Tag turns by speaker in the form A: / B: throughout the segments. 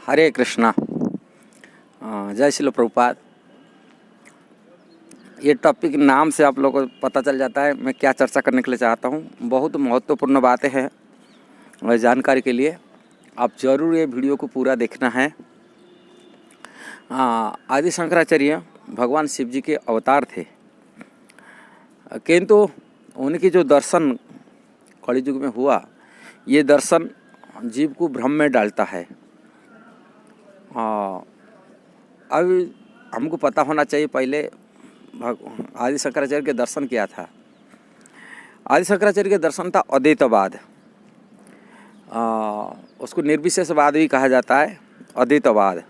A: हरे कृष्णा। जय श्रील प्रभुपाद। ये टॉपिक नाम से आप लोगों को पता चल जाता है मैं क्या चर्चा करने के लिए चाहता हूँ। बहुत महत्वपूर्ण बातें हैं और जानकारी के लिए आप जरूर ये वीडियो को पूरा देखना है। आदि शंकराचार्य भगवान शिव जी के अवतार थे, किंतु उनकी जो दर्शन कलियुग में हुआ, ये दर्शन जीव को भ्रम में डालता है। अब हमको पता होना चाहिए पहले आदि शंकराचार्य के दर्शन क्या था। आदि शंकराचार्य के दर्शन था अद्वैतवाद। उसको निर्विशेषवाद भी कहा जाता है। अद्वैतवाद,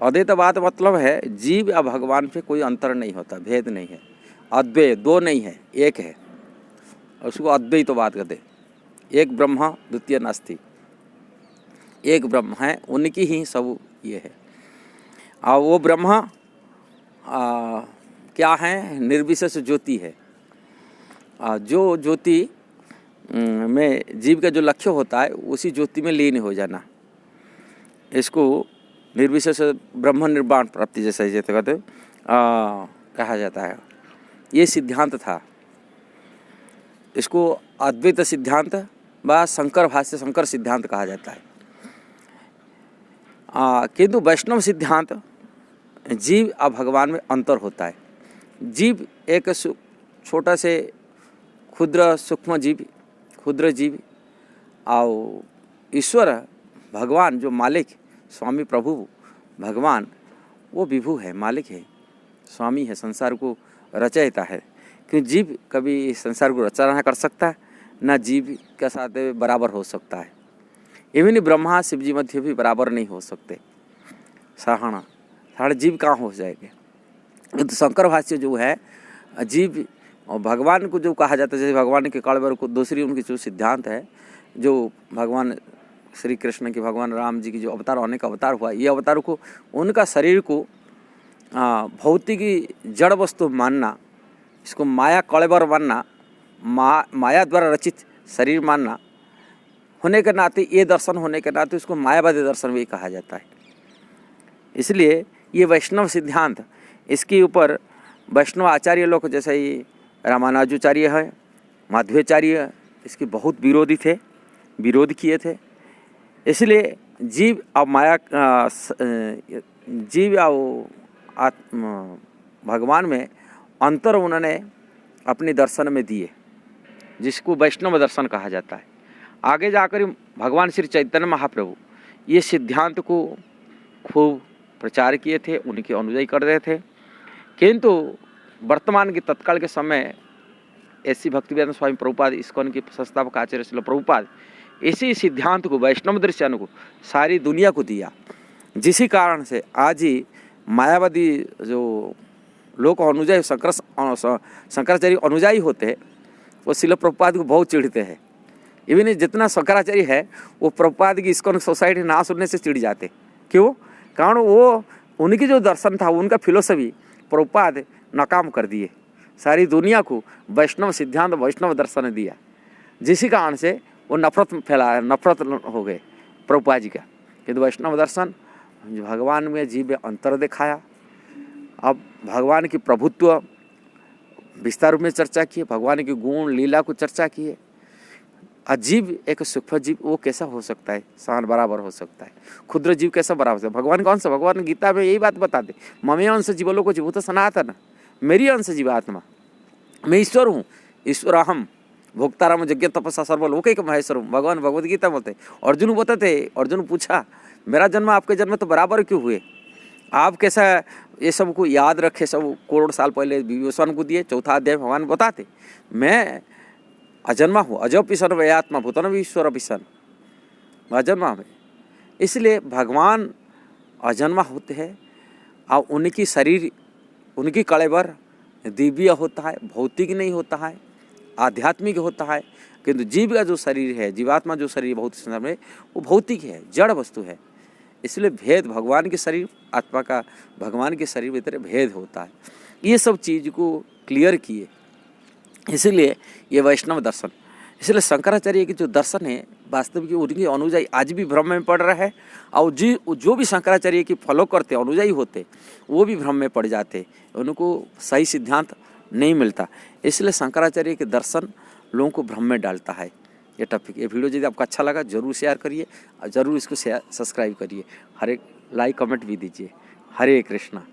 A: अद्वैतवाद मतलब है जीव या भगवान पे कोई अंतर नहीं होता, भेद नहीं है। अद्वैत दो नहीं है, एक है, उसको अद्वैतवाद कहते। एक ब्रह्म द्वितीय नास्ति, एक ब्रह्म है, उनकी ही सब ये है। और वो ब्रह्म क्या है? निर्विशेष ज्योति है। जो ज्योति में जीव का जो लक्ष्य होता है उसी ज्योति में लीन हो जाना, इसको निर्विशेष ब्रह्म निर्वाण प्राप्ति जैसे कहते कहा जाता है। ये सिद्धांत था। इसको अद्वैत सिद्धांत व शंकर भाष्य शंकर सिद्धांत कहा जाता है। किंतु वैष्णव सिद्धांत जीव और भगवान में अंतर होता है। जीव एक छोटा से क्षुद्र सूक्ष्म जीव, क्षुद्र जीव, और ईश्वर भगवान जो मालिक स्वामी प्रभु भगवान, वो विभु है, मालिक है, स्वामी है, संसार को रचयिता है। क्योंकि जीव कभी संसार को रचना नहीं कर सकता, ना जीव के साथ बराबर हो सकता है। इवन ब्रह्मा शिव जी मध्य भी बराबर नहीं हो सकते। सहाना साढ़े जीव कहाँ हो जाएंगे। तो शंकर भाष्य जो है जीव और भगवान को जो कहा जाता है, जैसे भगवान के कड़वर को दूसरी उनकी जो सिद्धांत है, जो भगवान श्री कृष्ण की, भगवान राम जी की जो अवतार होने का अवतार हुआ, ये अवतार को उनका शरीर को भौतिक जड़ वस्तु मानना, इसको माया कड़वर मानना, माया द्वारा रचित शरीर मानना होने के नाते, ये दर्शन होने के नाते उसको मायावादी दर्शन भी कहा जाता है। इसलिए ये वैष्णव सिद्धांत, इसके ऊपर वैष्णव आचार्य लोग जैसे ही रामानुजाचार्य है, माध्वाचार्य, इसके बहुत विरोधी थे, विरोध किए थे। इसलिए जीव और माया, जीव और भगवान में अंतर उन्होंने अपने दर्शन में दिए, जिसको वैष्णव दर्शन कहा जाता है। आगे जाकर भगवान श्री चैतन्य महाप्रभु ये सिद्धांत को खूब प्रचार किए थे, उनके अनुयायी कर रहे थे। किंतु वर्तमान के तत्काल के समय ऐसी भक्तिवेदांत स्वामी प्रभुपाद, इस्कॉन के संस्थापक आचार्य श्रील प्रभुपाद, इसी सिद्धांत को, वैष्णव दर्शन को सारी दुनिया को दिया। जिसी कारण से आज ही मायावादी जो लोग अनुयायी शंकराचार्य अनुयायी होते हैं, वो श्रील प्रभुपाद को बहुत चिढ़ते हैं। इवन जितना शंकराचार्य है वो प्रभुपाद की इस्कॉन सोसाइटी ना सुनने से चिढ़ जाते। क्यों? कारण वो उनकी जो दर्शन था, उनका फिलोसफी प्रभुपाद नाकाम कर दिए। सारी दुनिया को वैष्णव सिद्धांत, वैष्णव दर्शन दिया, जिसी कारण से वो नफरत फैला, नफरत हो गए प्रभुपाद जी का। किंतु वैष्णव दर्शन भगवान में जीव में अंतर दिखाया। अब भगवान की प्रभुत्व विस्तार में चर्चा किए, भगवान के गुण लीला को चर्चा किए। अजीब एक सूक्ष्म जीव वो कैसा हो सकता है, शान बराबर हो सकता है, क्षुद्र जीव कैसा बराबर हो सकता है। भगवान कौन सा? भगवान गीता में यही बात बताते, ममे अंश जीवों को जीवो तो सनातन, मेरी अंश जीवात्मा, मैं ईश्वर हूँ, ईश्वर अहम भोक्ताराम यज्ञ तपस्या सर्वलोकैक महेश्वर हूँ। भगवान भगवद गीता बोलते। अर्जुन बताते, अर्जुन पूछा मेरा जन्म आपके जन्म तो बराबर क्यों हुए? आप कैसा ये सब को याद रखे, सब करोड़ साल पहले विभीषण को दिए। चौथा अध्याय भगवान बताते, मैं अजन्मा हूँ, अजो पिसन वे आत्मा भूतन भी ईश्वर पिसन, अजन्मा में। इसलिए भगवान अजन्मा होते हैं और उनकी शरीर, उनकी कलेवर दिव्य होता है, भौतिक नहीं होता है, आध्यात्मिक होता है। किंतु जीव का जो शरीर है, जीवात्मा जो शरीर बहुत संसार में, वो भौतिक है, जड़ वस्तु है। इसलिए भेद भगवान के शरीर, आत्मा का भगवान के शरीर भीतर भेद होता है। ये सब चीज़ को क्लियर किए। इसीलिए ये वैष्णव दर्शन इसलिए शंकराचार्य की जो दर्शन है वास्तव की उनके अनुयायी आज भी भ्रम में पड़ रहा है, और जो भी शंकराचार्य की फॉलो करते अनुयायी होते वो भी भ्रम में पड़ जाते, उनको सही सिद्धांत नहीं मिलता। इसलिए शंकराचार्य के दर्शन लोगों को भ्रम में डालता है। ये टॉपिक, ये वीडियो यदि आपको अच्छा लगा जरूर शेयर करिए और ज़रूर इसको सब्सक्राइब करिए, हर एक लाइक कमेंट भी दीजिए। हरे कृष्णा।